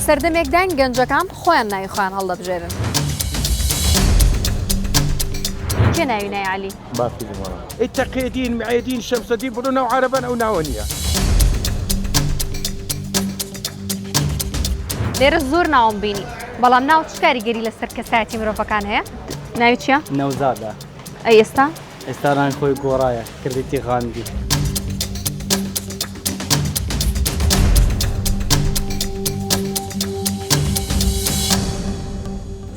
سەردەمێکدان گەنجەکان خۆیان ناوی خۆیان هەڵدەبژێرن. کێ ناوی نای عەلی؟ باسی بمەڵە. التقيدين معيدين شمسدين برونا وعربان أو ناونيا. لێرە زۆر ناوم بینی بەڵام ناو چ کاریگەری لەسەر کەسایەتی مرۆڤەکان هەیە؟ ناوی چییە؟ نەوزادە. ئەی ئێستا؟ ئێستا ڕان خۆی گۆڕایە کردێتی خاندی.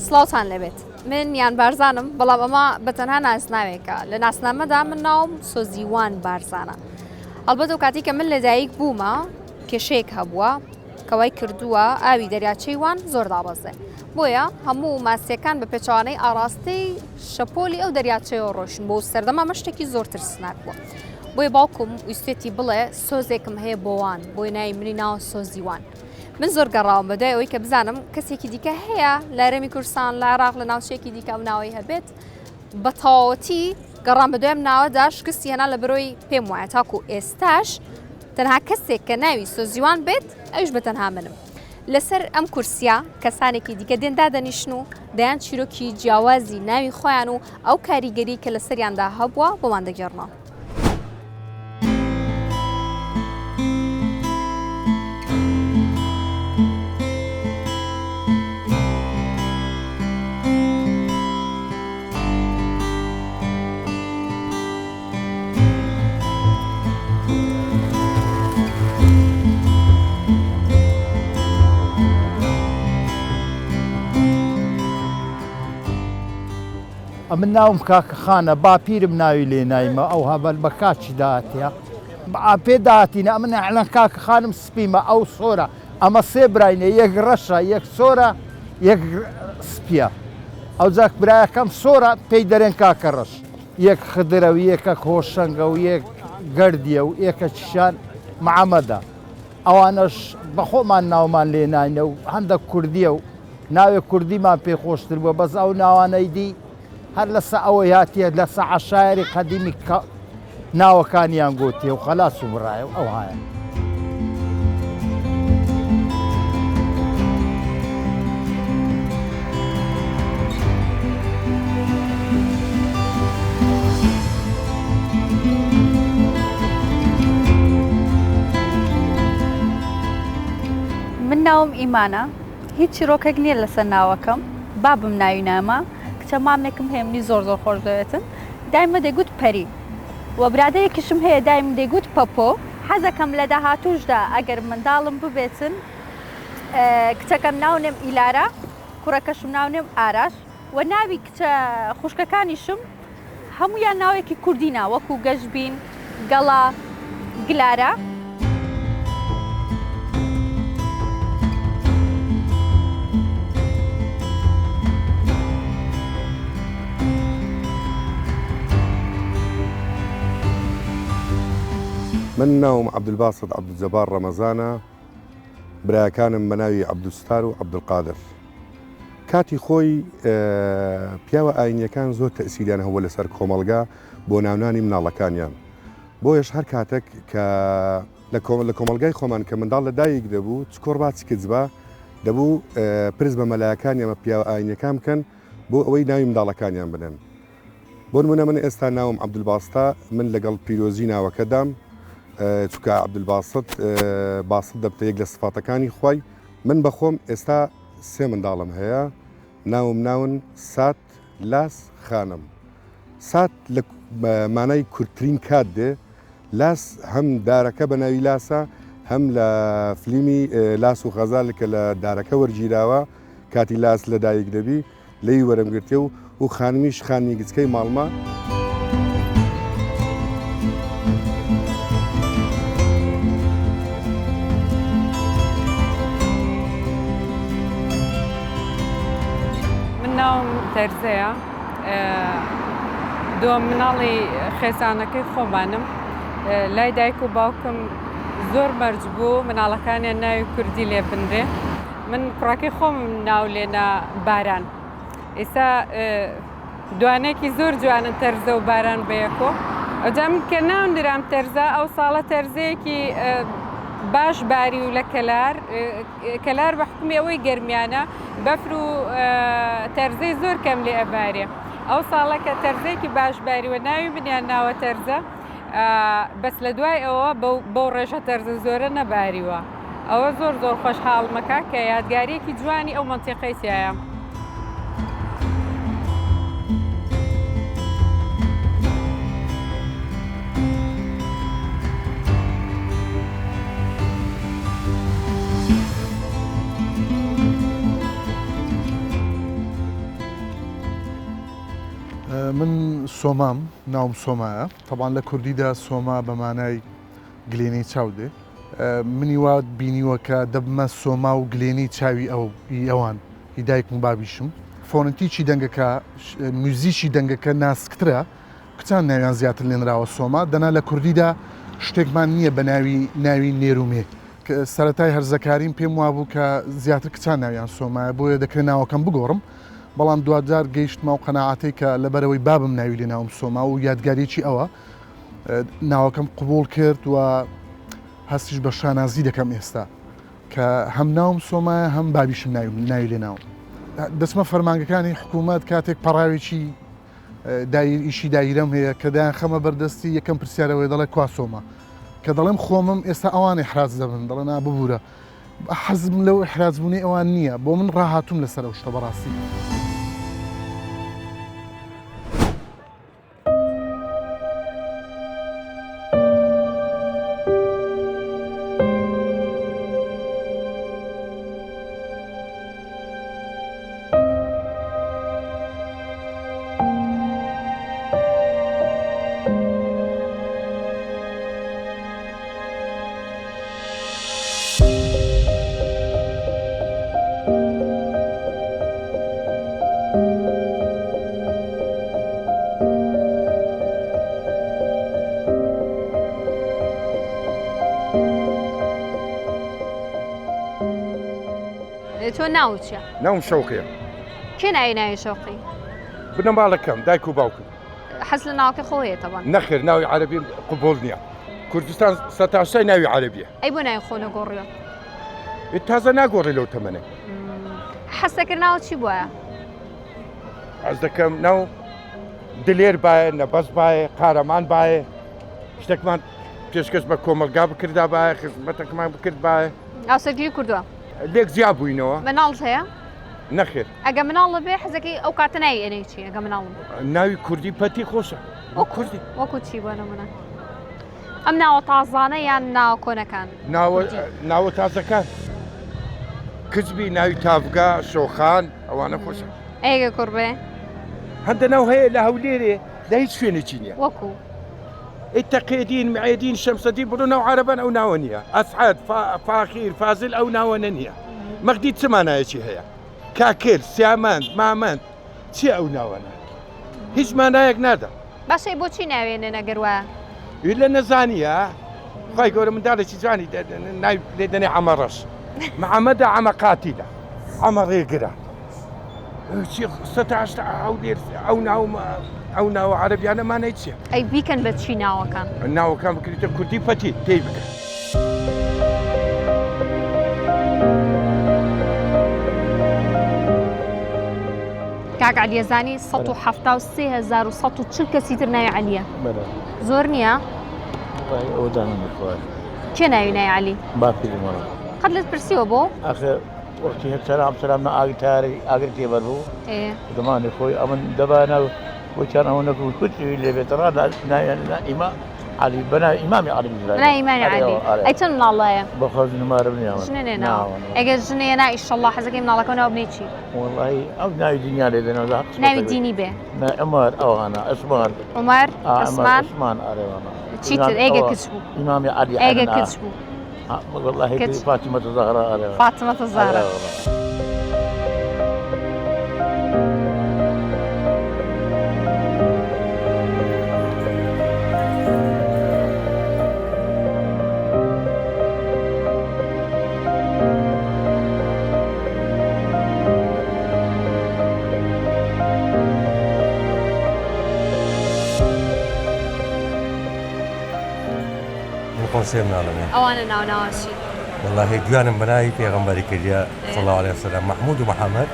سڵاوتان لەبێت. من یان بارزانم بەڵام ئەمە بەتەنها ناسناوێکە لە ناسنامەدا من ناوم سۆزیوان بارزانە. ئەلبەت و کاتی کە من لەدایک بوومە کێشەیەک هەبووە کەوای کردووە ئاوی دەریاچەی وان زۆر دابەزێ بۆیە هەموو ماسیەکان بە پێچوانەی ئاراستەی شەپۆلی ئەو دەریاچەیەوە ڕۆشن بۆ سەردەما مەشتێکی زۆر ترسناک بووە بۆیە باوکم ویستێتی بڵێ سۆزێکم هەیە بۆوان بۆی ناوی منی ناوە سۆزیوان. من زۆر گەڕاوم بەدای ئەوەی کە بزانم کەسێکی دیکە هەیە لە هەرێمی کوردستان لە عێراق لە ناوچەیەکی دیکە ئەو ناوی هەبێت بە تەواوەتی گەڕام بە دوێم ناوەدا شکستی هێنا لە بەرۆی پێم وایە تاکو ئێستاش تەنها کەسێک کە ناوی سۆزیوان بێت ئەوش بە تەنها منم. لەسەر ئەم کورسیا کەسانێکی دیکە دێندا دەنیشن و دەیان چیرۆکی جیاوازی ناوی خۆیان و ئەو کاریگەری کە لەسەریاندا هەبووە بۆمان دەگەڕنەوە. من ناوم کاکە خانە باپیرم ناوی لێ نایمە ئەو هەبەر بە کاچی داهاتەیە پێ داهاتینە ئەمە نەعلەن کاکە خانم سپیمە ئەو سۆرە ئەمە سێ براینە یەک ڕەشە یەک سۆرە یەک سپیە ئەو جاک برایەکەم سۆرە پێی دەرێن کاکە ڕەش یەک خدرە و یەکە کۆشەنگە و یەک گەردیە و یەکە چشان محەممەدە ئەوانەش بەخۆمان ناومان لێ ناینە و هەندێک کوردیە و ناوێک کوردیمان پێخۆشتر بووە بەس ئەو ناوانەی دی هەر لەسە ئەوەی هاتیە لەسە عەشایری قەدیمی ناوەکانیان گوتیە و خەلاس و بڕایە و ئەو هایە. من ناوم ئیمانە هیچ چیرۆکێک نییە لەسەر ناوەکەم بابم ناوی نامە کچە مامێکم هەیە منی زۆر خۆش دەوێتن دایمە دەیگوت پەری و برادەیەکیشم هەیە دایم دەیگوت پەپۆ حەزەکەم لە داهاتووشدا ئەگەر منداڵم ببێتن کچەکەم ناونێم ئیلارە کوڕەکەشم ناونێم ئاراش و ناوی کچە خوشکەکانیشم هەمویان ناوێکی کوردینە وەکو گەشبین گەڵا گلارە. من ناوم عەبدولباسط عەبدولجەبار ڕەمەزانە برایەکانم بە ناوی عەبدولستار و عەبدولقادر. کاتی خۆی پیاوە ئاینیەکان زۆر تەئسیریان هەبووە لەسەر کۆمەڵگا بۆ ناونانی مناڵەکانیان بۆیەش هەر کاتێک کە لە کۆمەلگای خۆمان کە منداڵ لە دایک دەبوو چکۆڕ باچی کچبە دەبوو پرس بە مەلایەکان ئەمە پیاوە ئاینیەکان بکەن بۆ ئەوەی ناوی منداڵەکانیان بدەن. بۆ نمونە من ئێستا ناوم عەبدولباسطە من لەگەڵ پیرۆزی ناوەکەدام چونکە عەبدولباسط باسط دەبتە یەک لە سفاتەکانی خوای من بەخۆم ئێستا سێ منداڵم هەیە ناوم ناون سات لاس خانم. سات لە مانای کورتترین کات دێ لاس هەم دارەکە بە ناوی لاسە هەم لە فلیمی لاس و خەزال کە لە دارەکە وەرگیراوە کاتی لاس لە دایک دەبی لی وەرەمگرتێ و خانمیش خانمی گچکەی ماڵمە. ناوم تەرزەیە دووەم مناڵی خێزانەکەی خۆمانم لای دایک و باوکم زۆر مەرج بوو مناڵەکانیان ناوی کوردی لێ بنرێ من کوڕەکەی خۆم ناو لێنا باران ئێستا دوانێکی زۆر جوانن تەرزە و باران بەیەکۆ ئەوجا من کە ناوندرام تەرزە ئەو ساڵە تەرزەیەکی باش باری و لە کەلار بە حکومی ئەوەی گەرمیانە بەفر و تەرزەی زۆر کەم لێ ئەبارێ ئەو ساڵە کە تەرزێکی باش باریوە ناوی بنیان ناوە تەرزە بەس لە دوای ئەوە بەو ڕێژە تەرزە زۆرە نەباریوە ئەوە زۆر خۆشحاڵ مەکە کە یادگاریەکی جوانی ئەو مەنتیقەی تایە. من سۆمام ناوم سۆمایە طبعاان لە کوردیدا سۆما بەمانای گلێنەی چاودێ منی وا بینیوە کە دەبمە سۆما و گلێنەی چاوی ئەوان هیدایکم بابیشم فۆنتیکی دەنگەکە موزیکی دەنگەکە ناسکترە کچان ناویان زیاتر لێنراوە سۆما دەنا لە کوردیدا شتێکمان نییە بە ناوی نێرومێ سەرەتای هەرزەکاریم پێم وابوو کە زیاتر کچان ناویان سۆمایە بۆیە دەکرێت ناوەکەم بگۆڕم بەڵام دوجار گەیشتمە و قەناعەتەی کە لەبەرەوەی بابم ناوی لێ ناوم سۆما و یادگاریی ئەوە ناوەکەم قبول کرد و هەستیش بە شانازی دەکەم ئێستا کە هەم ناوم سۆمایە هەم بابیشم ناوی لێ ناوم دەچمە فەرمانگەکانی حکوومەت کاتێک پەڕاوێکی ئیشی دایرەم هەیە کە دایان خەمە بەردەستی یەکەم پرسیارەوەی دەڵێ کوا سۆما کە دەڵێم خۆمم ئێستا ئەوان احراز دەبن دەڵێ نا ببوورە حەزم لەو احرازبوونی ئەوان نییە بۆ من ڕاهاتوم لەسەر ئەو شتە بەڕاستی. تۆ ناوت چییە؟ ناوم شەوقیە کێ ناوی شەوقی؟ بنەماڵەکەم دایک و باوکم حەز لە ناوەکە خۆیە تەبان نەخێر ناوی عەرەبی قبول نییە کوردستان سەتاشتای ناوی عەرەبیە ئەی بۆ ناوی خۆ نەگۆڕیوە تازە ناگۆڕی لەو تەمەنێ حەز دەکرد ناوت چی بووە؟ حەز دەکەم ناو دلێر باە نەبەست باە قارەمان باە شتێکمان پێشکەش بە کۆمەلگا بکردا باە خزمەتێکمان بکرد باە ئاسەگیری کردووە لێک زیاد بووینەوە مناڵت هەیە؟ نەخێر ئەگە مناڵە بێ حەزەکەی ئەو کاتە ناوی ئەنەی چی ئەگە مناڵم ناوی کوردی پەتی خۆشە کوردی وەکو چی بۆ نمونە ئەم ناوە تازانە یان ناوە کۆنەکان ناوە تازەکان کچبی ناوی تافگا شۆخان ئەوانە خۆشە ئەیگە کوڕبێ هەندە ناو هەیە لە هەولێرێ لە هیچ شوێنێکی نییە وەکو التقيدين معيدين شمسدين برونا وعربان او ناونيا اسعد فاخير فازل او ناوننيا مغديت سمانا شي هي كاكل سيامان مامان شي او ناونا هیچ مانایەک نادا باشەی بۆچی ناوێنە نەگەروە لە نەزانیە خی گەورە منداڵێکی جوانی لێ دەنێ عەمەڕەش محەممەدە عەمە قاتیلە عەمە ڕێگرە ئەو ناوە عەرەبیانەمانەی چییە؟ ئەی بیکەن بە چی ناوەکان ناوەکان بکریتە کوردی پەتی پێی بکە کاک عەلیەزانی 173,140 کەسی تر ناوی عەلیە زۆر نییە؟ کێ ناوی نای عەلی؟ باپیری مەڵە قەت لێت پرسیوە بۆ؟ ئەخێ وەختی هەر سەلام ئاگری تێبەر بوو زمانی خۆی ئەمن دەبانە وچان ئەوە نەکو کوچی لێ بێتەڕا ئیما عەلی بەناوی ئیمامی عەلی بەناوی ئیمامی عەلی ئەی چەند مناڵەیە؟ بەخۆش نمارە بنیاوە ژنێ ناوە ئەگەر ژنەیە نا ئیشەڵڵا حەزەکەی مناڵەکە ناو بنێ چی؟ وەڵڵاهی ئەو ناوی دنیا لێ دێنەوە ناوی دینی بێ عومەر ئەوانە عوسمان عومەر عوسمان ئارێوانە چیتر ئێگە کچ بوو ئیمامی عەلی ئێگە کچ بوو والله فاطمة الزهراء فاطمة الزهراء سێم ناڵێ ئەوانە ناوناوەشی والله جوانم بەناوی پێغەمبەری کردیا صلی الله عليه وسلم محمود و محەممەد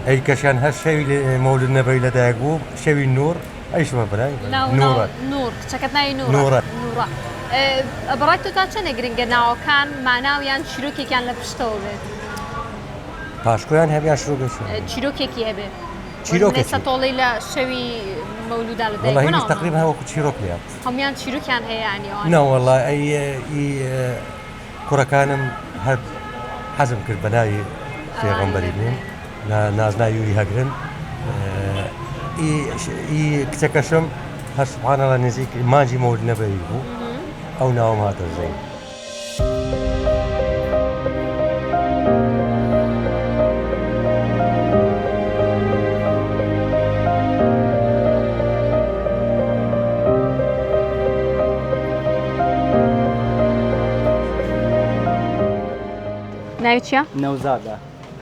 ئەی کەشیان هەر شەوی مەولد نەبەوی لەدایک بوو شەوی نور ئەیشمە بەناوی نور کچەکەت ناوی نورە بەڕای تۆ تا چەندە گرنگە ناوەکان ماناویان چیرۆکێکیان لە پشتەوە بێت پاشکۆیان هەبیان شروع چیرۆکێکی هەبێ چیرۆکێکی تۆڵی لە شەوی مەولودا لە والله هیچ تقریبا هەوەکو چیرۆک لێ هەمویان چیرۆکیان هەیە ینی نە والله ئەی کوڕەکانم هەر حەزم کرد بەناوی پێغەمبەری بوون لە نازناوی هەگرن کچەکەشم هەر سوبحانەڵڵا نزیک مانجی مەولد نەبەوی بوو ئەو ناوم هاتە زەین ناوی چییە؟ نەوزادە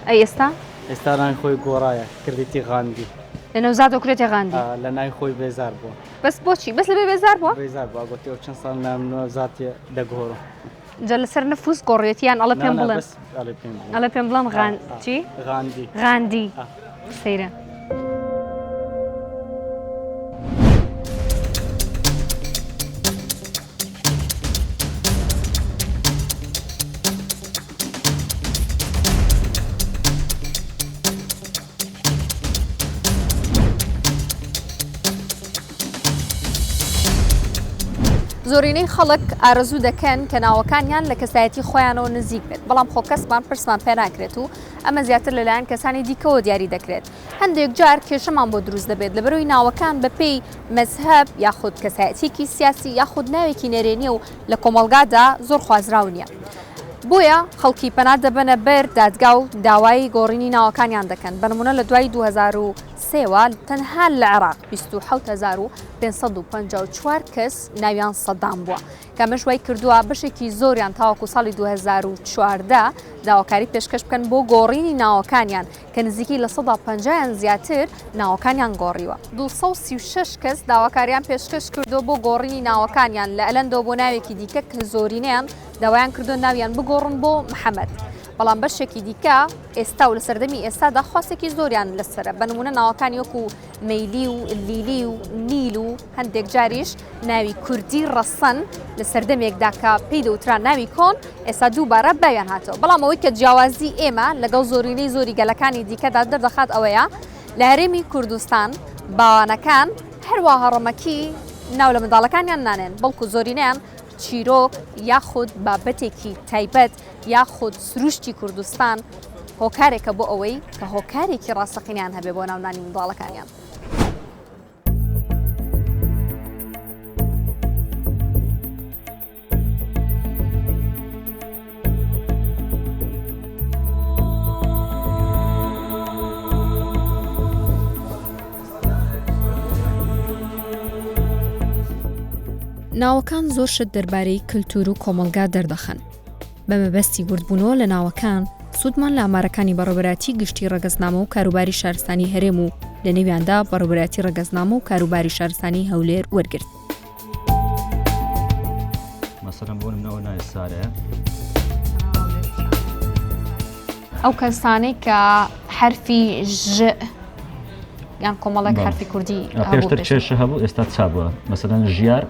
ئەی ئێستا؟ ئێستاران خۆی گۆڕایە کردێتی غاندی لە نەوزاد و کرێتی غاندی لە ناوی خۆی بێزار بووە بەس بۆچی بەس لەبێ بێزار بووە؟ بێزار بووە گوتی ئەو چەند ساڵ نام نەوزاتێ دەگۆڕە جا لەسەر نەفوس گۆڕێتیان ئەڵە پێم بڵێن ئەڵە پێم بڵێن چی؟ غاندی غاندی سەیرە زۆرینەی خەڵک ئارەزوو دەکەن کە ناوەکانیان لە کەسایەتی خۆیانەوە نزیک بێت بەڵام خۆ کەسمان پرسمان پێ ناکرێت و ئەمە زیاتر لەلایەن کەسانی دیکەوە دیاری دەکرێت هەندێک جار کێشەمان بۆ دروست دەبێت لەبەرەوەی ناوەکان بەپێی مەزهەب یاخود کەسایەتیەکی سیاسی یاخود ناوێکی نێرێنیە و لە کۆمەڵگادا زۆر خوازراو نییە بۆیە خەڵکی پەنا دەبەنە بەر دادگا و داوای گۆڕینی ناوەکانیان دەکەن بەنمونە لە دوای 2003 تەنها لە عێراق 27554 کەس ناویان سەدام بووە کەمەش وای کردووە بەشێکی زۆریان تاوەکو ساڵی 2014 داواکاری پێشکەش بکەن بۆ گۆڕینی ناوەکانیان کە نزیکی لە 150یان زیاتر ناوەکانیان گۆڕیوە 236 کەس داواکاریان پێشکەش کردو بۆ گۆڕینی ناوەکانیان لە ئەلەندەوە بۆ ناوێکی دیکە کە زۆرینەیان داوایان کردو ناویان بگۆڕن بۆ محەممەد بەڵام بەشێکی دیکە ئێستا و لە سەردەمی ئێستادا خواستێکی زۆریان لەسرە بەنمونە ناوەکانی وەکو مەیلی و لیلی و نیل و هەندێک جاریش ناوی کوردی ڕەسەن لە سەردەمێکدا کە پێی دەوتران ناوی کۆن ئێستا دووبارە بەیان هاتەوە بەڵام ئەوەی کە جیاوازی ئێمە لەگەڵ زۆرینەی زۆری گەلەکانی دیکەدا دەردەخات ئەوەیە لە هەرێمی کوردستان باوانەکان هەروە هەڕەمەکی ناو لە منداڵەکانیان نانێن بەڵکو زۆرینیان چیرۆک یاخود بابەتێکی تایبەت یاخود سروشتی کوردستان هۆکارێکە بۆ ئەوەی کە هۆکارێکی ڕاستەقینیان هەبێ بۆ ناونانی منداڵەکانیان. ناوەکان زۆر شت دەربارەی کللتور و کۆمەلگا دەردەخەن. بە مەبەستی وردبوونەوە لە ناوەکان سوودمان لە ئامارەکانی بەڕێوەبەراتی گشتی ڕەگەزنامە و کاروباری شارستانی هەرێم و لە نێویاندا بەڕێوەبەراتی ڕەگەزنامە و کاروباری شارستانی هەولێر وەرگرت. مەسەڵەن بۆ نمونەوە ناوی سارەیە. ئەو کەسانەی کە حرفی ژ یان کۆمەڵێک حرفی کوردی پێشتر چێشە هەبوو ئێستا چا بووە مەسەڵەن ژیار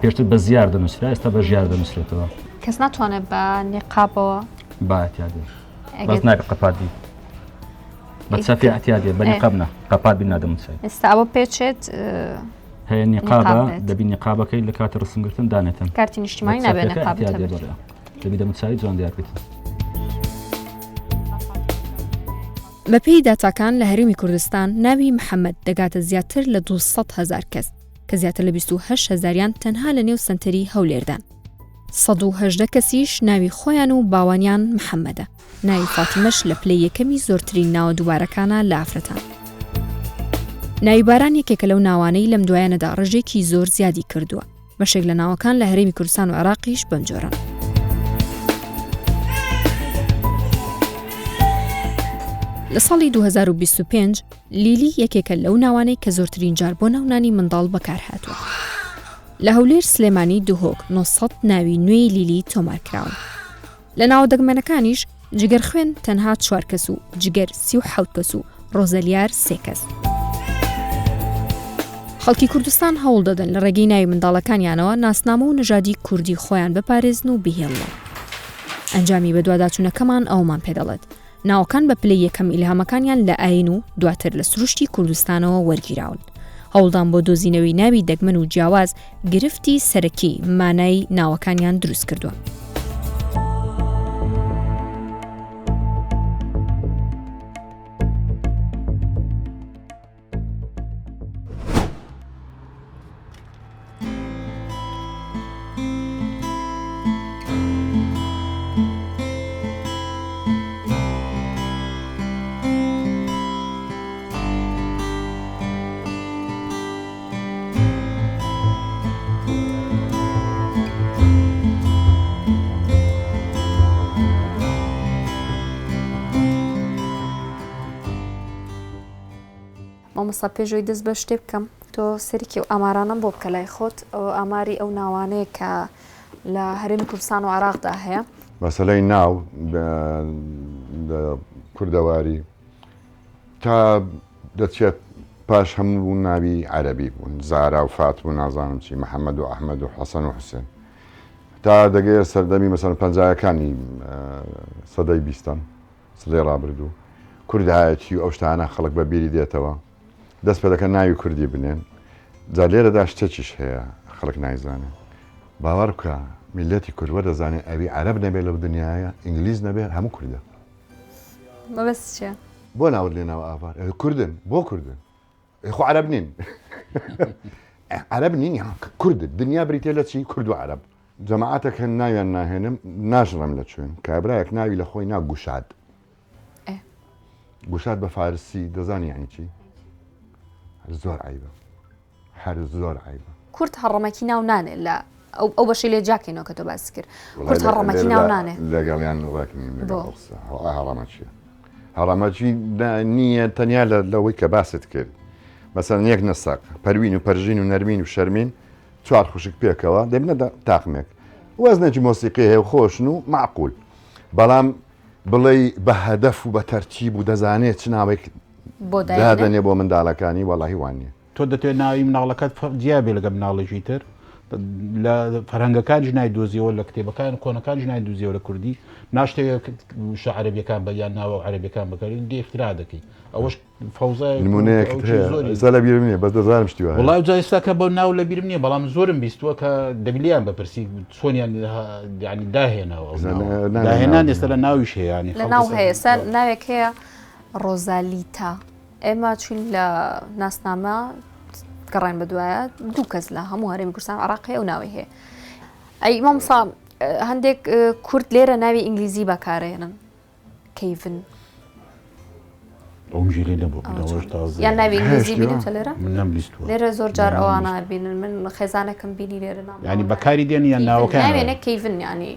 پێشتر بە زیار دەنووسرا ئێستا بە ژیار دەنووسرێتەوە. کەس ناتوانێت بە نێقابەوە باەتیادێ بەس ناکە قەپاتی بە چەفی ئەتیادێ بە نێقابنە قەپات نادەموچێت. ئێستا ئەوە پێچێت هەیە نێقابە دەبی نێقابەکەی لە کاتی ڕسمگرتن دانێتن کارتی نیشتیمانی نابێت نێقاب دەبی دەموچایی جوان دیار بێت. بەپێی داتاکان لە هەرێمی کوردستان ناوی محەممەد دەگاتە زیاتر لە 200,000 کەس کە زیاتر لە 28,000یان تەنها لە نێو سنتەری هەولێردان. 118 کەسیش ناوی خۆیان و باوانیان محەممەدە. ناوی فاتیمەش لە پلەی یەکەمی زۆرترین ناوە دووبارەکانە لە ئافرەتان. ناوی باران یەکێکە لەو ناوانەی لەم دوایانەدا ڕێژێکی زۆر زیادی کردووە. بەشێک لە ناوەکان لە هەرێمی کوردستان و عێراقیش بەم جۆرەن. لە ساڵی 2025 لیلی یەکێکە لەو ناوانەی کە زۆرترین جار بۆ ناونانی منداڵ بەکار هاتووە. لە هەولێر سلێمانی دوهۆک 900 ناوی نوێی لیلی تۆمارکراون. لە ناو دەگمەنەکانیش جگەر خوێن تەنها 4 کەس و جگەر 37 کەس و ڕۆزەلیار 3 کەس. خەڵکی کوردستان هەوڵ دەدەن لە ڕێگەی ناوی منداڵەکانیانەوە ناسنامە و نەژادی کوردی خۆیان بپارێزن و بهێڵن. ئەنجامی بە دوواداچوونەکەمان ئەومان پێدەڵێت ناوەکان بە پلەی یەکەم ئیلهامەکانیان لە ئاین و دواتر لە سروشتی کوردستانەوە وەرگیراون. هەوڵدان بۆ دۆزینەوەی ناوی دەگمەن و جیاواز گرفتی سەرەکی مانای ناوەکانیان دروست کردووە. مامۆستا پێشەوەی دەست بە شتێ بکەم تۆ سەرکی و ئامارانم بۆ بکە لای خۆت ئاماری ئەو ناوانەیە کە لە هەرێمی کوردستان و عێراقدا هەیە مەسەلەی ناو کوردەواری تا دەچێت پاش هەموو ناوی عەرەبی بوون زارا و فات بوو نازانم چی محەممەد و ئەحمەد و حەسەن و حوسێن تا دەگەیە سەردەمی مەسەن پەنجایەکانی سەدەی بیستان سەدەی ڕابردوو کوردایەتی و ئەو شتانە خەڵک بە بیری دێتەوە دەست پێ دەکەن ناوی کوردی بنێن جا لێرەدا شتێکیش هەیە خەڵک نایزانێت باوەڕ بکە میلەتی کورد وەردەزانێت ئەوی عەرەب نەبێت لەو دنیاە ئینگلیز نەبێت هەموو کوردە بەبەست چییە؟ بۆ ناوت لێ ناوە ئاوار کوردن بۆ کوردن خۆ عەرەب نین عەرەب نین کوردن دنیا بریتێ لە چی کورد و عەرەب جەماعەتێک هەن ناویان ناهێنم ناژڕم لە کوێن کابرایەک ناوی لە خۆی نا گوشاد گوشاد بە فارسی دەزانی یعنی چی؟ زۆر عیبە هەر زۆر عیبە کورد هەڕەمەکی ناو نانێ لە ئەو بەشی لێ جاکەینەوە کە تۆ باس کرد کورد هەڕەمەکی ناو نانێ لەگەڵیان هەڕەمە چییە؟ هەڕەمەکی نییە تەنیا لەوەی کە باست کرد مەسەن یەک نەساق پەروین و پەرژین و نەرمین و شەرمین 4 خوشک پێکەوە دەبنە تاقمێک وەزنێکی مۆسیقی هەیە و خۆشن و معقول بەڵام بڵێ بە هەدەف و بە تەرتیب و دەزانێت چ ناوێک دادەنێ بۆ منداڵەکانی وەڵاهی وانە تۆ دەتوێت ناوی مناڵەکەت جیابێ لەگە مناڵێکی تر لە فەرهەنگەکان ژنای دۆزیەوە لە کتێبەکان کۆنەکان ژنای دۆزیەوە لە کوردی ناشتەوێت شە عەرەبیەکان بە یان ناوە عەرەبیەکان بەکارین دی اختراع دەکەی ئەوەش فەوزای نمونەیەکت هەیە زە لە بیرم نییە بەس دەزانم شتی وایە وەڵای جا ئێستا کە بۆ ناو لە بیرم نییە بەڵام زۆرم بیستووە کە دەبلیان بەپرسی چۆنیان یعنی داهێنەوە داهێنان ئێستا لە ناویش هەیە ینی لە ناو هەیە سەر ناوێک هەیە ڕۆزالیتا ئێمە چوین لە ناسنامە گەڕین بە دوایە 2 کەس لە هەموو هەرێمی کوردستان عێراق هەیە و ناوی هەیە ئەی مامۆستا هەندێک کورد لێرە ناوی ئینگلیزی بەکارهێنن کەیڤن یان ناوی ئینگلیزی بینیتە لێرە لێرە زۆر جار ئەوانە بینن من خێزانێکم بینی لێرە ینی بەکاری دێن یان ناوەکان ناوێنە کەیڤن ینی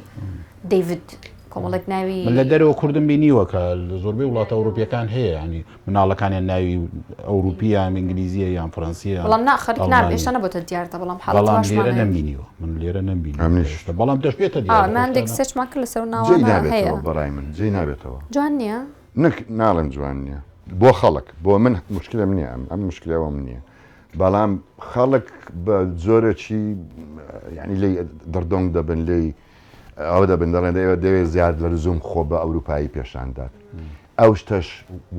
دەیڤد کۆمەڵێک ناوی من لە دەرەوە کوردم بینیوە کە زۆربەی وڵاتە ئەوروپیەکان هەیە ینی مناڵەکانیان ناوی ئەوروپی یان ئینگلیزیە یان فەڕەنسیە بەڵام ناخەریک نام ئێشتا نەبووتە دیارتە بەڵام حاڵەت لێرە نەمبینیوە من لێرە نەمبینی بەڵام دەشتێتە دیار من هەندێک سێچمان کرد لەسەر ناوانە هەیە بەڕای من جێی نابێتەوە جوان نییە؟ ناڵم جوان نییە بۆ خەڵک بۆ من مشکلم نییە ئەم مشکلەوە من نییە بەڵام خەڵک بە جۆرەی ینی لی دەردۆنگ دەبن لی ئەو دەبن دەڵێن دەوێت زیاد لە زوم خۆ بە ئەوروپایی پێشاندات ئەو شتەش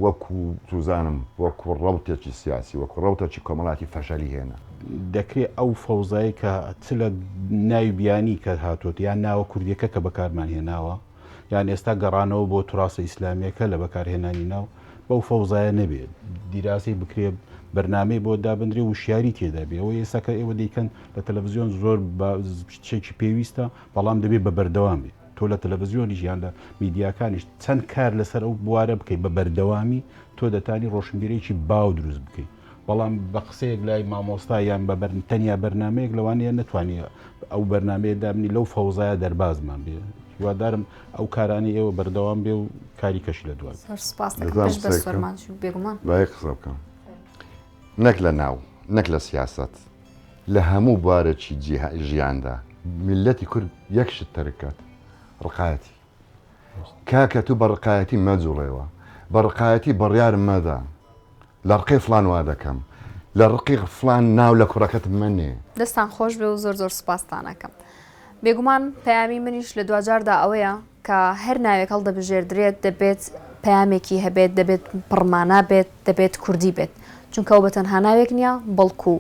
وەکو توزانم وەکو ڕەوتێکی سیاسی وەکو ڕەوتێکی کۆمەڵاتی فەشەلی هێنا دەکرێت ئەو فەوزایی کە چ لە ناوی بیانی کە هاتووت یان ناوە کوردیەکە کە بەکارمان هێناوە یان ئێستا گەڕانەوە بۆ توراسە ئیسلامیەکە لە بەکارهێنانی ناو بەو فەوزایە نەبێت دیراسی بکرێت بەرنامەی بۆ دابدرێ و شیاری تێدا بێ ئەوە ئێستا کە ئێوە دەیکەن لە تەلەڤیزیۆن زۆر شتێکی پێویستە بەڵام دەبێت بە بەردەوامی تۆ لە تەلەڤیزیۆنیش یان لە میدیاکانیش چەند کار لەسەر ئەو بوارە بکەیت بە بەردەوامی تۆ دەتانی ڕۆشنبیرێکی باو دروست بکەیت بەڵام بە قسەیەک لای مامۆستا یان بە تەنیا بەرنمەیەک لەوانەیە نتوانێت ئەو بەرنمەیە دابنی لەو فەوزایە دەربازمان بێ هیوادارم ئەو کارانی ئێوە بەردەوام بێ و کاری کەشی لە دوای بەڵای قسە بکەم نەک لە ناو نەک لە سیاست لە هەموو بوارێکی ژیاندا میلەتی کورد یەکشت تەرکات ڕقایەتی کاکە تو بە ڕقایەتی مەجوڵێەوە بە ڕقایەتی بڕیارم مەدا لە ڕقی فلان وا دەکەم لە ڕقی فلان ناو لە کوڕەکەت منێ دەستان خۆش بێ و زۆر زۆر سوپاستانەکەم بێگومان پەیامی منیش لە دوجاردا ئەوەیە کە هەر ناوێک هەڵدەبژێردرێت دەبێت پەیامێکی هەبێت دەبێت پڕمانە بێت دەبێت کوردی بێت چونکە ئەو بە تەنها ناوێک نییە بەڵکو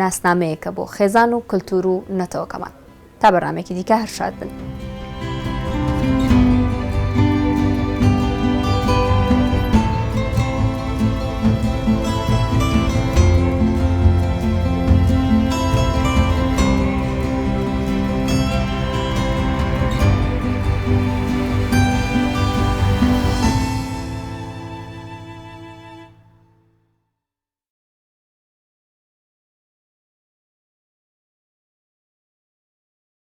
ناسنامەیەکە بۆ خێزان و کللتور و نەتەوەکەمان تا بەڕامێکی دیکە هەر شاد بن.